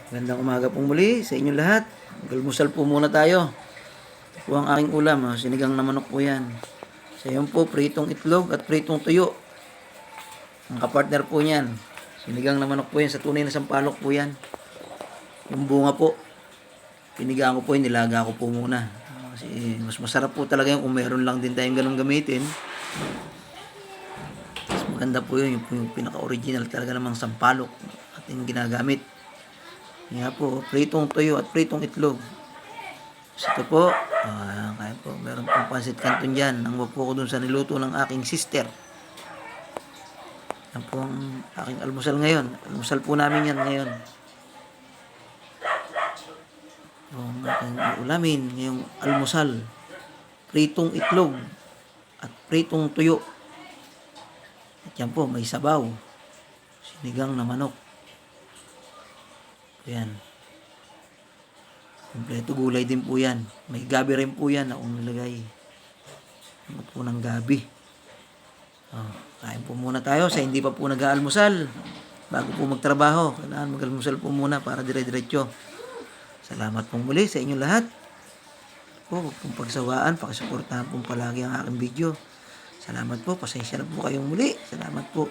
Magandang umaga pong muli sa inyong lahat. Mag-almusal po muna tayo. Ito po ang aking ulam, sinigang na manok po yan. Sa yun po, pritong itlog at pritong tuyo. Ang kapartner po niyan, sinigang na manok po yan, sa tunay na sampalok po yan. Yung bunga po, pinigaan ko po yun, nilaga ko po muna. Kasi mas masarap po talaga yun kung meron lang din tayong ganun gamitin. Mas maganda po yun, yung pinaka-original talaga namang sampalok ating ginagamit. Nga po, pritong tuyo at pritong itlog. So, ito po, kaya po, meron pong pansit canton dyan. Ang po ko dun sa niluto ng aking sister. Yan po ang aking almusal ngayon. Almusal po namin yan ngayon. Yung aking ulamin, ngayong almusal. Pritong itlog at pritong tuyo. At yan po, may sabaw. Sinigang na manok. Ayan. Kompleto gulay din po yan. May gabi rin po yan na nilagay. Ano po ng gabi. Kain po muna tayo sa hindi pa po nag-aalmusal. Bago po magtrabaho, kailangan mag-almusal po muna para dire-diretso. Salamat pong muli sa inyong lahat. Po, huwag pong pagsawaan, pakisuportahan po palagi ang aking video. Salamat po, pasensya na po kayong muli. Salamat po.